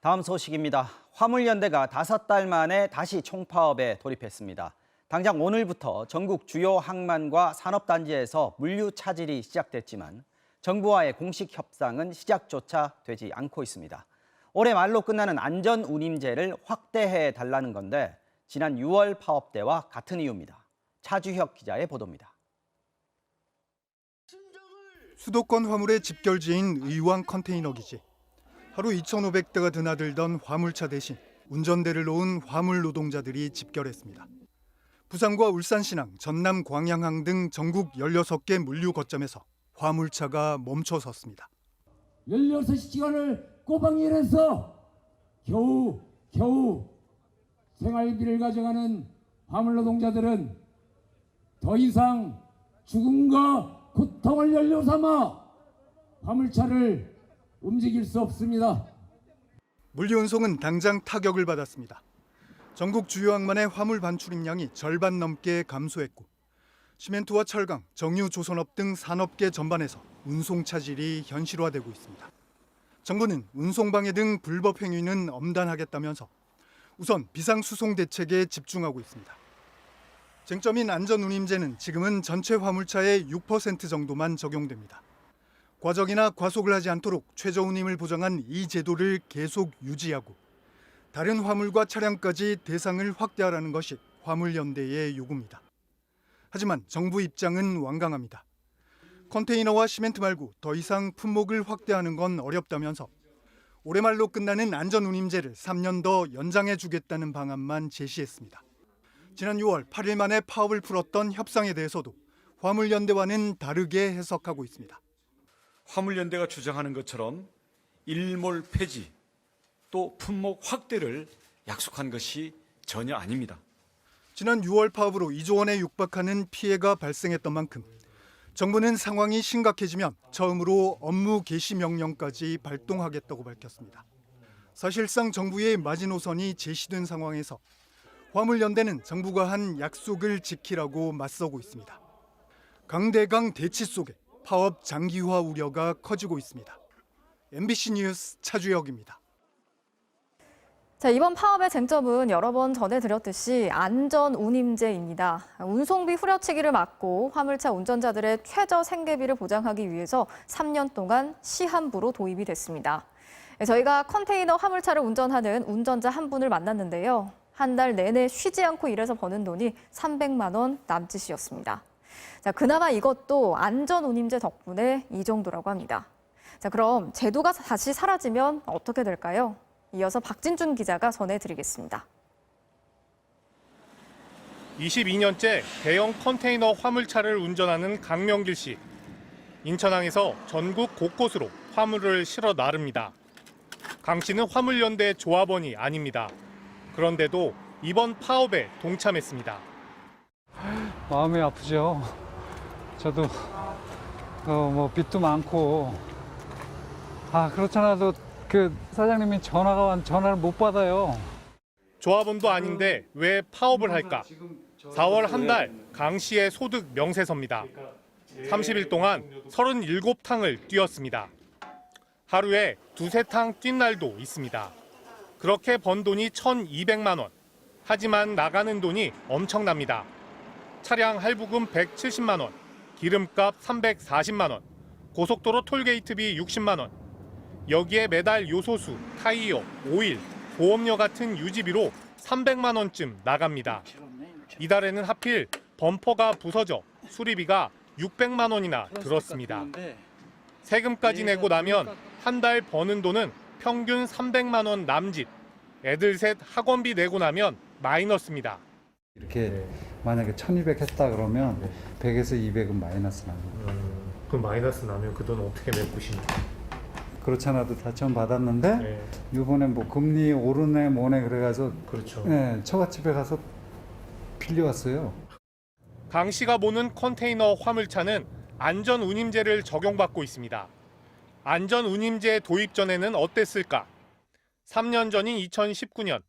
다음 소식입니다. 화물연대가 5달 만에 다시 총파업에 돌입했습니다. 당장 오늘부터 전국 주요 항만과 산업단지에서 물류 차질이 시작됐지만 정부와의 공식 협상은 시작조차 되지 않고 있습니다. 올해 말로 끝나는 안전운임제를 확대해 달라는 건데 지난 6월 파업 때와 같은 이유입니다. 차주혁 기자의 보도입니다. 수도권 화물의 집결지인 의왕 컨테이너 기지. 하루 2,500대가 드나들던 화물차 대신 운전대를 놓은 화물 노동자들이 집결했습니다. 부산과 울산신항, 전남 광양항 등 전국 16개 물류 거점에서 화물차가 멈춰 섰습니다. 16시간을 꼬박 일해서 겨우 생활비를 가져가는 화물 노동자들은 더 이상 죽음과 고통을 연료 삼아 화물차를 움직일 수 없습니다. 물류 운송은 당장 타격을 받았습니다. 전국 주요 항만의 화물 반출입량이 절반 넘게 감소했고 시멘트와 철강, 정유 조선업 등 산업계 전반에서 운송 차질이 현실화되고 있습니다. 정부는 운송방해 등 불법 행위는 엄단하겠다면서 우선 비상수송 대책에 집중하고 있습니다. 쟁점인 안전운임제는 지금은 전체 화물차의 6% 정도만 적용됩니다. 과적이나 과속을 하지 않도록 최저운임을 보장한 이 제도를 계속 유지하고 다른 화물과 차량까지 대상을 확대하라는 것이 화물연대의 요구입니다. 하지만 정부 입장은 완강합니다. 컨테이너와 시멘트 말고 더 이상 품목을 확대하는 건 어렵다면서 올해 말로 끝나는 안전운임제를 3년 더 연장해 주겠다는 방안만 제시했습니다. 지난 6월 8일 만에 파업을 풀었던 협상에 대해서도 화물연대와는 다르게 해석하고 있습니다. 화물연대가 주장하는 것처럼 일몰 폐지 또 품목 확대를 약속한 것이 전혀 아닙니다. 지난 6월 파업으로 2조 원에 육박하는 피해가 발생했던 만큼 정부는 상황이 심각해지면 처음으로 업무 개시 명령까지 발동하겠다고 밝혔습니다. 사실상 정부의 마지노선이 제시된 상황에서 화물연대는 정부가 한 약속을 지키라고 맞서고 있습니다. 강대강 대치 속에 파업 장기화 우려가 커지고 있습니다. MBC 뉴스 차주혁입니다. 자, 이번 파업의 쟁점은 여러 번 전해드렸듯이 안전운임제입니다. 운송비 후려치기를 막고 화물차 운전자들의 최저 생계비를 보장하기 위해서 3년 동안 시한부로 도입이 됐습니다. 저희가 컨테이너 화물차를 운전하는 운전자 한 분을 만났는데요. 한 달 내내 쉬지 않고 일해서 버는 돈이 300만 원 남짓이었습니다. 자, 그나마 이것도 안전운임제 덕분에 이 정도라고 합니다. 자, 그럼 제도가 다시 사라지면 어떻게 될까요? 이어서 박진준 기자가 전해드리겠습니다. 22년째 대형 컨테이너 화물차를 운전하는 강명길 씨. 인천항에서 전국 곳곳으로 화물을 실어 나릅니다. 강 씨는 화물연대 조합원이 아닙니다. 그런데도 이번 파업에 동참했습니다. 마음이 아프죠. 저도 빚도 많고 그렇잖아도 그 사장님이 전화를 못 받아요. 조합원도 아닌데 왜 파업을 할까? 4월 한 달 강 씨의 소득 명세서입니다. 30일 동안 37탕을 뛰었습니다. 하루에 2~3탕 뛴 날도 있습니다. 그렇게 번 돈이 1,200만 원. 하지만 나가는 돈이 엄청납니다. 차량 할부금 170만 원, 기름값 340만 원, 고속도로 톨게이트비 60만 원. 여기에 매달 요소수, 타이어, 오일, 보험료 같은 유지비로 300만 원쯤 나갑니다. 이달에는 하필 범퍼가 부서져 수리비가 600만 원이나 들었습니다. 세금까지 내고 나면 한 달 버는 돈은 평균 300만 원 남짓. 애들 셋 학원비 내고 나면 마이너스입니다. 이렇게 만약에 1,200 했다 그러면 100에서 200은 마이너스 납니다. 그 마이너스 나면 그 돈 어떻게 메꾸십니까? 그렇지 않아도 다 처음 받았는데 이번에 뭐 금리 오르네 뭐네 그래가지고 그렇죠. 처갓집에 가서 빌려왔어요. 강 씨가 보는 컨테이너 화물차는 안전운임제를 적용받고 있습니다. 안전운임제 도입 전에는 어땠을까? 3년 전인 2019년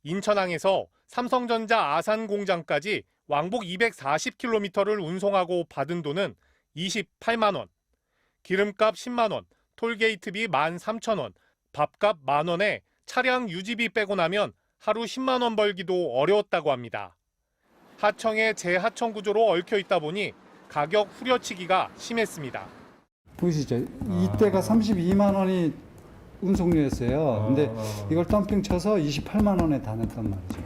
인천항에서 삼성전자 아산 공장까지 왕복 240km를 운송하고 받은 돈은 28만 원, 기름값 10만 원, 톨게이트비 13,000원, 밥값 10,000원에 차량 유지비 빼고 나면 하루 10만 원 벌기도 어려웠다고 합니다. 하청의 재하청 구조로 얽혀 있다 보니 가격 후려치기가 심했습니다. 보시죠. 이때가 32만 원이 운송료였어요. 근데 이걸 덤핑 쳐서 28만 원에 다 냈단 말이죠.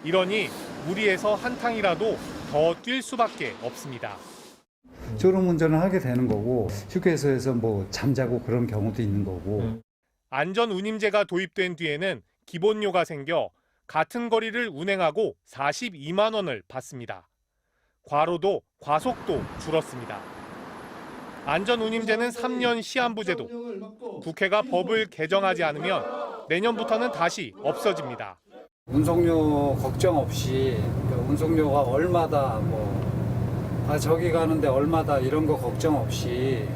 이러니 무리해서 한탕이라도 더 뛸 수밖에 없습니다. 졸음 운전을 하게 되는 거고 휴게소에서 뭐 잠자고 그런 경우도 있는 거고. 안전 운임제가 도입된 뒤에는 기본료가 생겨 같은 거리를 운행하고 42만 원을 받습니다. 과로도 과속도 줄었습니다. 안전 운임제는 3년 시한부제도. 국회가 법을 개정하지 않으면 내년부터는 다시 없어집니다. 운송료 걱정 없이 운송료가 얼마다 저기 가는데 얼마다 이런 거 걱정 없이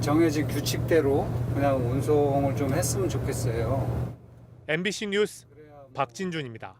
정해진 규칙대로 그냥 운송을 좀 했으면 좋겠어요. MBC 뉴스 박진준입니다.